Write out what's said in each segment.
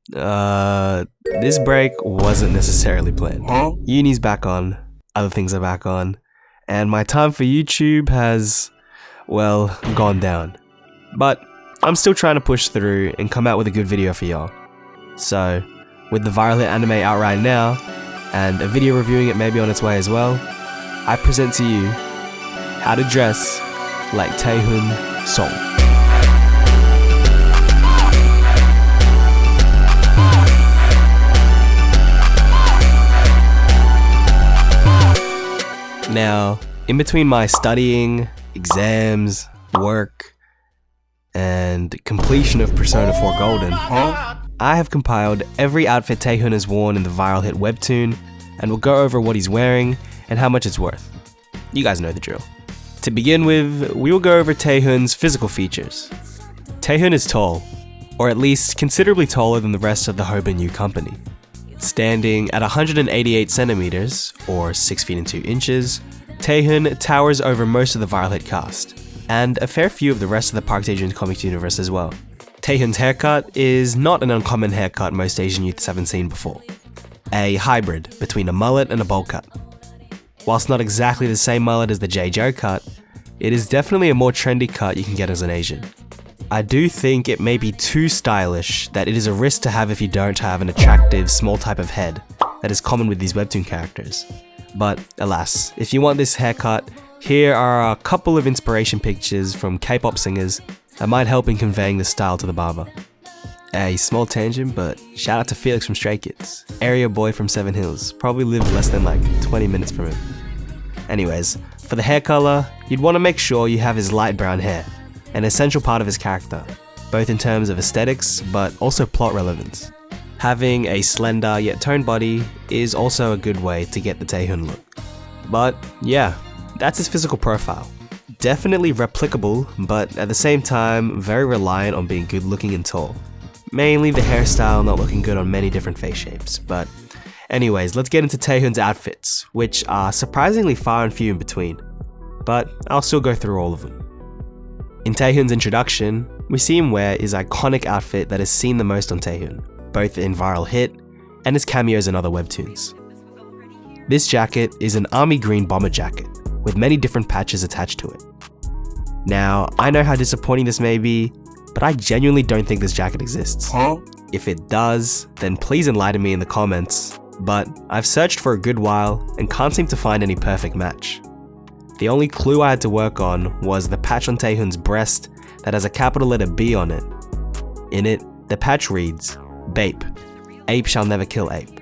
This break wasn't necessarily planned. Uni's back on, other things are back on, and my time for YouTube has, well, gone down. But I'm still trying to push through and come out with a good video for y'all. So, with the viral hit anime out right now, and a video reviewing it maybe on its way as well, I present to you how to dress like Taehun Seong. Now, in between my studying, exams, work, and completion of Persona 4 Golden, I have compiled every outfit Taehun has worn in the viral hit webtoon, and we'll go over what he's wearing and how much it's worth. You guys know the drill. To begin with, we will go over Taehun's physical features. Taehun is tall, or at least considerably taller than the rest of the Hobin company. Standing at 188 centimeters, or 6 feet and 2 inches, Taehun towers over most of the viral hit cast, and a fair few of the rest of the Park Tae-jun's comics universe as well. Taehun's haircut is not an uncommon haircut most Asian youths haven't seen before. A hybrid between a mullet and a bowl cut. Whilst not exactly the same mullet as the J-Jo cut, it is definitely a more trendy cut you can get as an Asian. I do think it may be too stylish that it is a risk to have if you don't have an attractive, small type of head that is common with these webtoon characters. But alas, if you want this haircut, here are a couple of inspiration pictures from K-pop singers that might help in conveying the style to the barber. A small tangent, but shout out to Felix from Stray Kids, area boy from Seven Hills, probably lived less than like 20 minutes from him. Anyways, for the hair color, you'd want to make sure you have his light brown hair, an essential part of his character, both in terms of aesthetics, but also plot relevance. Having a slender yet toned body is also a good way to get the Taehun look. But yeah, that's his physical profile. Definitely replicable, but at the same time, very reliant on being good looking and tall. Mainly the hairstyle not looking good on many different face shapes, but anyways, let's get into Taehun's outfits, which are surprisingly far and few in between, but I'll still go through all of them. In Taehun's introduction, we see him wear his iconic outfit that is seen the most on Taehun, both in viral hit and his cameos in other webtoons. This jacket is an army green bomber jacket, with many different patches attached to it. Now, I know how disappointing this may be, but I genuinely don't think this jacket exists. If it does, then please enlighten me in the comments, but I've searched for a good while and can't seem to find any perfect match. The only clue I had to work on was the patch on Taehun's breast that has a capital letter B on it. In it, the patch reads, BAPE, Ape shall never kill ape.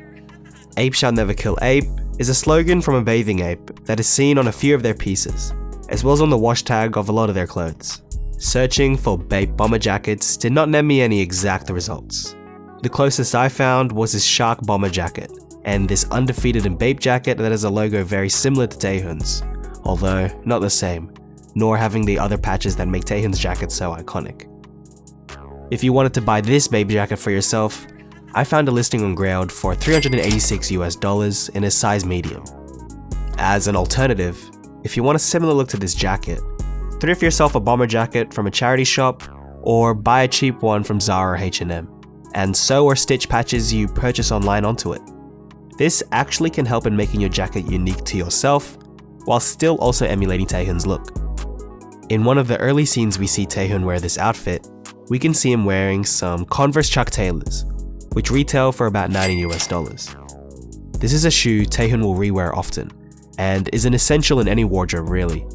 Ape shall never kill ape is a slogan from a bathing ape that is seen on a few of their pieces, as well as on the wash tag of a lot of their clothes. Searching for BAPE bomber jackets did not net me any exact results. The closest I found was his shark bomber jacket, and this undefeated and BAPE jacket that has a logo very similar to Taehun's, although not the same, nor having the other patches that make Taehun's jacket so iconic. If you wanted to buy this BAPE jacket for yourself, I found a listing on Grailed for $386 US in a size medium. As an alternative, if you want a similar look to this jacket, thrift yourself a bomber jacket from a charity shop, or buy a cheap one from Zara or H&M, and sew or stitch patches you purchase online onto it. This actually can help in making your jacket unique to yourself, while still also emulating Taehun's look. In one of the early scenes we see Taehun wear this outfit, we can see him wearing some Converse Chuck Taylors, which retail for about $90 US. This is a shoe Taehun will rewear often, and is an essential in any wardrobe really.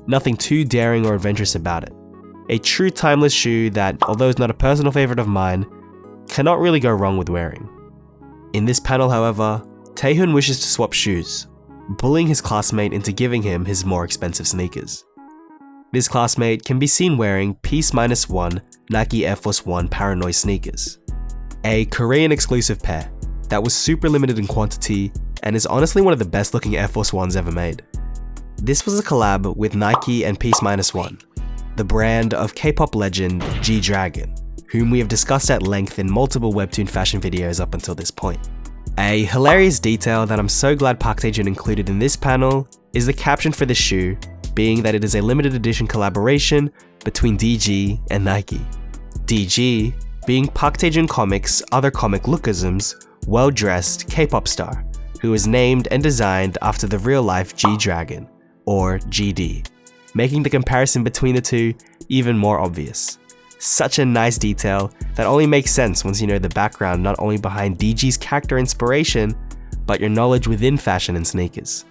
Nothing too daring or adventurous about it. A true timeless shoe that, although it's not a personal favorite of mine, cannot really go wrong with wearing. In this panel, however, Taehun wishes to swap shoes, bullying his classmate into giving him his more expensive sneakers. This classmate can be seen wearing Peace -1 Nike Air Force 1 Paranoid sneakers, a Korean exclusive pair that was super limited in quantity and is honestly one of the best looking Air Force 1s ever made. This was a collab with Nike and Peace -1, the brand of K-pop legend G-Dragon, whom we have discussed at length in multiple webtoon fashion videos up until this point. A hilarious detail that I'm so glad Park Tae-jun included in this panel is the caption for the shoe being that it is a limited edition collaboration between DG and Nike. DG being Park Tae-jun Comics' other comic lookisms, well-dressed K-pop star, who is named and designed after the real-life G-Dragon, or GD, making the comparison between the two even more obvious. Such a nice detail that only makes sense once you know the background not only behind DG's character inspiration, but your knowledge within fashion and sneakers.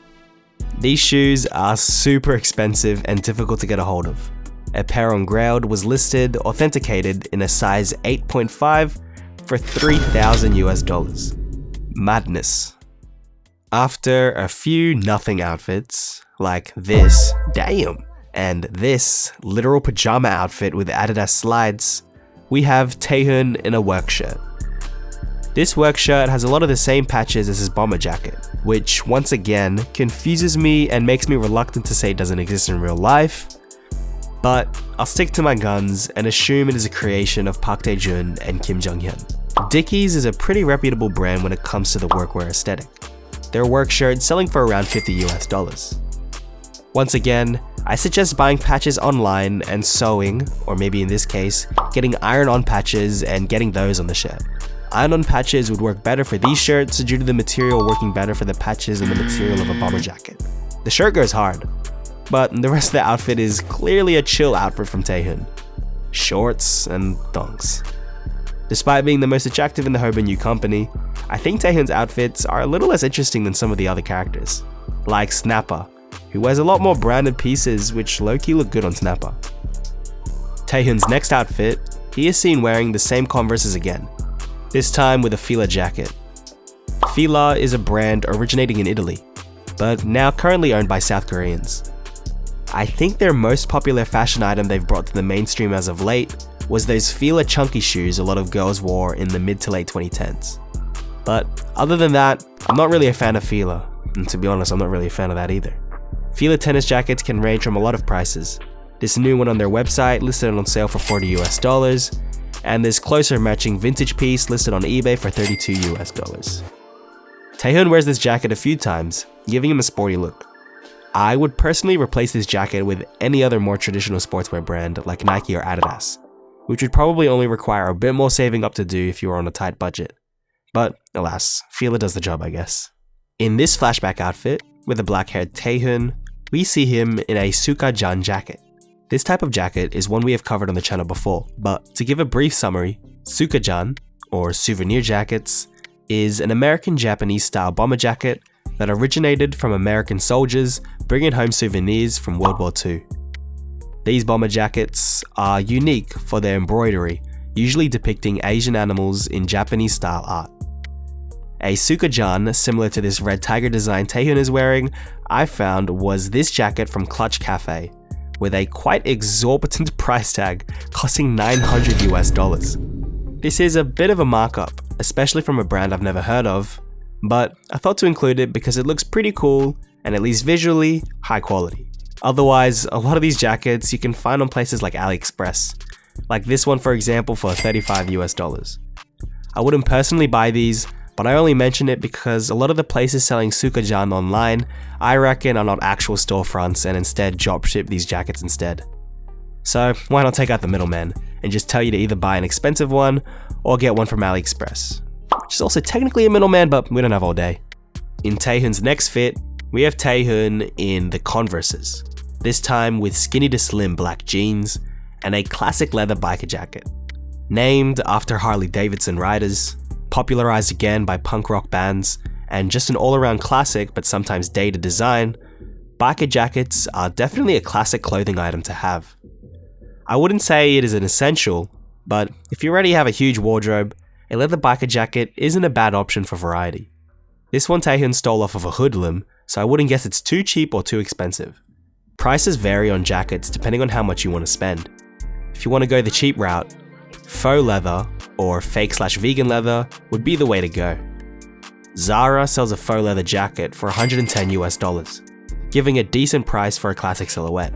These shoes are super expensive and difficult to get a hold of. A pair on Grailed was listed authenticated in a size 8.5 for $3,000 US. Madness. After a few nothing outfits, like this, damn, and this literal pajama outfit with Adidas slides, we have Taehun in a work shirt. This work shirt has a lot of the same patches as his bomber jacket, which once again confuses me and makes me reluctant to say it doesn't exist in real life, but I'll stick to my guns and assume it is a creation of Park Tae-jun and Kim Jong-hyun. Dickies is a pretty reputable brand when it comes to the workwear aesthetic. Their work shirt selling for around $50 US. Once again, I suggest buying patches online and sewing, or maybe in this case, getting iron-on patches and getting those on the shirt. Iron-on patches would work better for these shirts due to the material working better for the patches and the material of a bomber jacket. The shirt goes hard, but the rest of the outfit is clearly a chill outfit from Taehun. Shorts and thongs. Despite being the most attractive in the Hoben U company, I think Taehun's outfits are a little less interesting than some of the other characters, like Snapper, who wears a lot more branded pieces which low-key look good on Snapper. Taehun's next outfit, he is seen wearing the same Converses again, this time with a Fila jacket. Fila is a brand originating in Italy, but now currently owned by South Koreans. I think their most popular fashion item they've brought to the mainstream as of late was those Fila chunky shoes a lot of girls wore in the mid to late 2010s. But other than that, I'm not really a fan of Fila, and to be honest, I'm not really a fan of that either. Fila tennis jackets can range from a lot of prices. This new one on their website listed on sale for $40 US, and this closer matching vintage piece listed on eBay for $32 US. Taehun wears this jacket a few times, giving him a sporty look. I would personally replace this jacket with any other more traditional sportswear brand like Nike or Adidas, which would probably only require a bit more saving up to do if you were on a tight budget. But alas, Fila does the job, I guess. In this flashback outfit, with a black-haired Taehun, we see him in a Suka-jan jacket. This type of jacket is one we have covered on the channel before, but to give a brief summary, Suka-jan, or Souvenir jackets, is an American-Japanese style bomber jacket that originated from American soldiers bringing home souvenirs from World War II. These bomber jackets are unique for their embroidery, usually depicting Asian animals in Japanese style art. A Suka-jan, similar to this red tiger design Taehun is wearing, I found was this jacket from Clutch Cafe, with a quite exorbitant price tag costing $900 US. This is a bit of a markup, especially from a brand I've never heard of, but I thought to include it because it looks pretty cool and at least visually high quality. Otherwise, a lot of these jackets you can find on places like AliExpress, like this one for example for $35 US. I wouldn't personally buy these, but I only mention it because a lot of the places selling Suka-jan online, I reckon are not actual storefronts and instead dropship these jackets instead. So why not take out the middleman and just tell you to either buy an expensive one or get one from AliExpress, which is also technically a middleman, but we don't have all day. In Taehun's next fit, we have Taehun in the Converses, this time with skinny to slim black jeans and a classic leather biker jacket. Named after Harley Davidson riders, popularized again by punk rock bands, and just an all-around classic but sometimes dated design, biker jackets are definitely a classic clothing item to have. I wouldn't say it is an essential, but if you already have a huge wardrobe, a leather biker jacket isn't a bad option for variety. This one Taehun stole off of a hoodlum, so I wouldn't guess it's too cheap or too expensive. Prices vary on jackets depending on how much you want to spend. If you want to go the cheap route, faux leather or fake/vegan leather would be the way to go. Zara sells a faux leather jacket for $110 US, giving a decent price for a classic silhouette.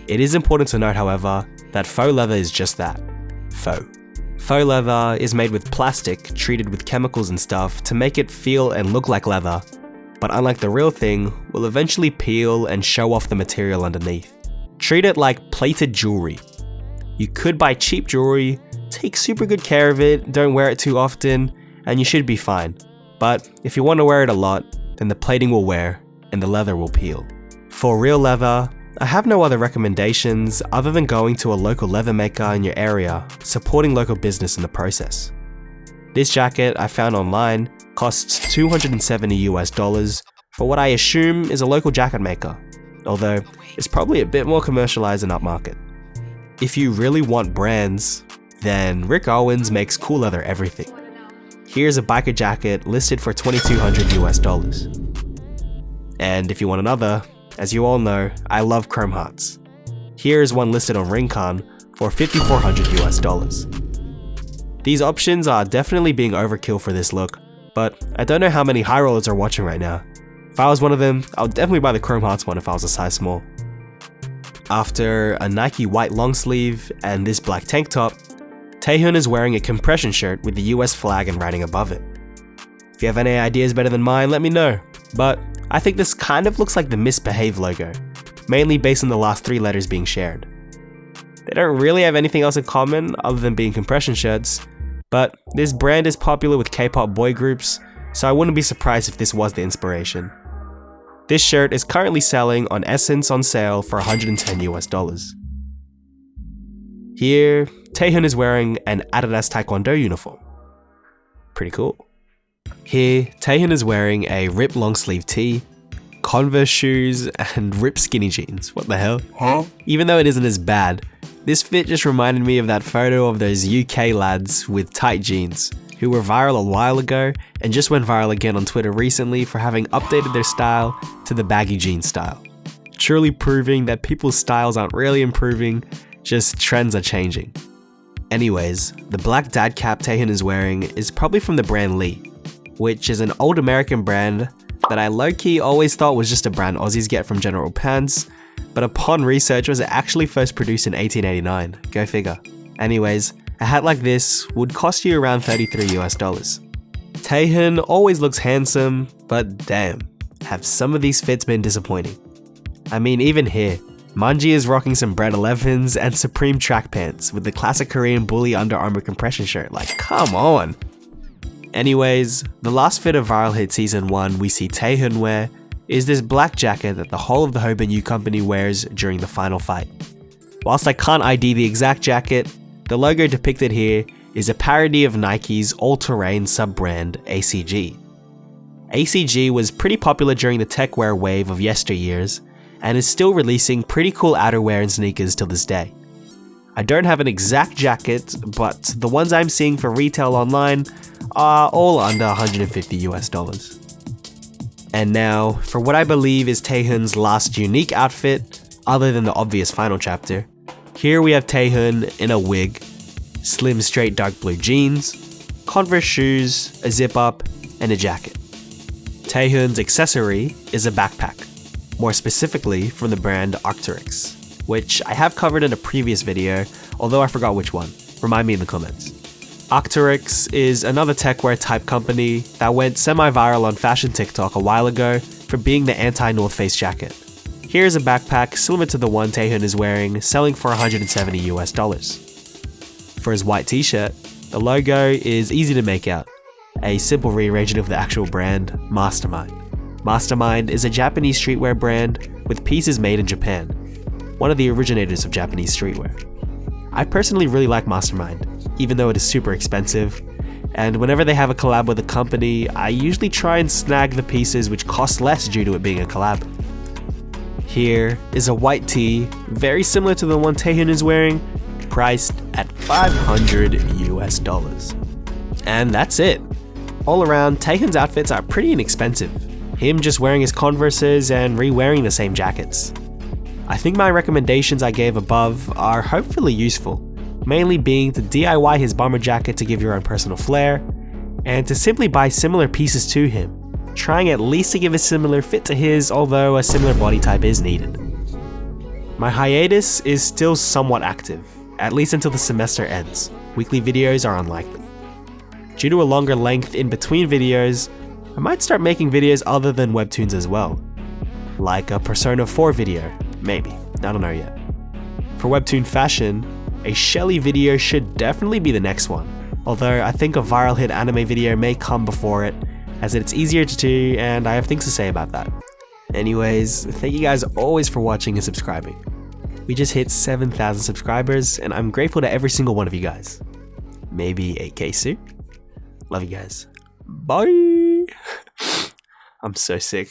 It is important to note, however, that faux leather is just that, faux. Faux leather is made with plastic treated with chemicals and stuff to make it feel and look like leather, but unlike the real thing, will eventually peel and show off the material underneath. Treat it like plated jewelry. You could buy cheap jewelry, take super good care of it, don't wear it too often, and you should be fine. But if you want to wear it a lot, then the plating will wear and the leather will peel. For real leather, I have no other recommendations other than going to a local leather maker in your area, supporting local business in the process. This jacket I found online costs $270 for what I assume is a local jacket maker, although it's probably a bit more commercialized and upmarket. If you really want brands, then Rick Owens makes cool leather everything. Here's a biker jacket listed for $2,200. And if you want another, as you all know, I love chrome hearts. Here's one listed on Rincon for $5,400. These options are definitely being overkill for this look, but I don't know how many high rollers are watching right now. If I was one of them, I would definitely buy the chrome hearts one if I was a size small. After a Nike white long sleeve and this black tank top, Taehun is wearing a compression shirt with the US flag and writing above it. If you have any ideas better than mine, let me know, but I think this kind of looks like the Misbehave logo, mainly based on the last 3 letters being shared. They don't really have anything else in common other than being compression shirts, but this brand is popular with K-pop boy groups, so I wouldn't be surprised if this was the inspiration. This shirt is currently selling on Essence on sale for $110. Here, Taehun is wearing an Adidas Taekwondo uniform. Pretty cool. Here, Taehun is wearing a ripped long sleeve tee, Converse shoes, and ripped skinny jeans. What the hell? Huh? Even though it isn't as bad, this fit just reminded me of that photo of those UK lads with tight jeans, who were viral a while ago and just went viral again on Twitter recently for having updated their style to the baggy jeans style. Truly proving that people's styles aren't really improving, just trends are changing. Anyways, the black dad cap Taehun is wearing is probably from the brand Lee, which is an old American brand that I low-key always thought was just a brand Aussies get from General Pants, but upon research was actually first produced in 1889, go figure. Anyways, a hat like this would cost you around $33. Taehun always looks handsome, but damn, have some of these fits been disappointing. I mean, even here, Manji is rocking some Bread 11s and Supreme track pants with the classic Korean bully Under Armour compression shirt, like come on! Anyways, the last fit of Viral Hit Season 1 we see Taehun wear is this black jacket that the whole of the Hoban U company wears during the final fight. Whilst I can't ID the exact jacket, the logo depicted here is a parody of Nike's all-terrain sub-brand ACG. ACG was pretty popular during the tech wear wave of yesteryears, and is still releasing pretty cool outerwear and sneakers till this day. I don't have an exact jacket, but the ones I'm seeing for retail online are all under $150. And now, for what I believe is Taehun's last unique outfit, other than the obvious final chapter. Here we have Taehun in a wig, slim straight dark blue jeans, Converse shoes, a zip up, and a jacket. Taehun's accessory is a backpack, more specifically from the brand andrzxz, which I have covered in a previous video, although I forgot which one. Remind me in the comments. andrzxz is another techwear type company that went semi-viral on fashion TikTok a while ago for being the anti-North Face jacket. Here's a backpack similar to the one Taehun is wearing, selling for $170. For his white t-shirt, the logo is easy to make out, a simple rearranging of the actual brand, Mastermind. Mastermind is a Japanese streetwear brand with pieces made in Japan, one of the originators of Japanese streetwear. I personally really like Mastermind, even though it is super expensive, and whenever they have a collab with a company, I usually try and snag the pieces which cost less due to it being a collab. Here is a white tee, very similar to the one Taehun is wearing, priced at $500. And that's it. All around, Taehun's outfits are pretty inexpensive, him just wearing his Converses and re-wearing the same jackets. I think my recommendations I gave above are hopefully useful, mainly being to DIY his bomber jacket to give your own personal flair, and to simply buy similar pieces to him, trying at least to give a similar fit to his, although a similar body type is needed. My hiatus is still somewhat active, at least until the semester ends. Weekly videos are unlikely. Due to a longer length in between videos, I might start making videos other than webtoons as well. Like a Persona 4 video, maybe, I don't know yet. For webtoon fashion, A Shelly video should definitely be the next one, although I think a viral hit anime video may come before it, as it's easier to do and I have things to say about that. Anyways, thank you guys always for watching and subscribing. We just hit 7,000 subscribers and I'm grateful to every single one of you guys. Maybe 8K soon? Love you guys. Bye! I'm so sick.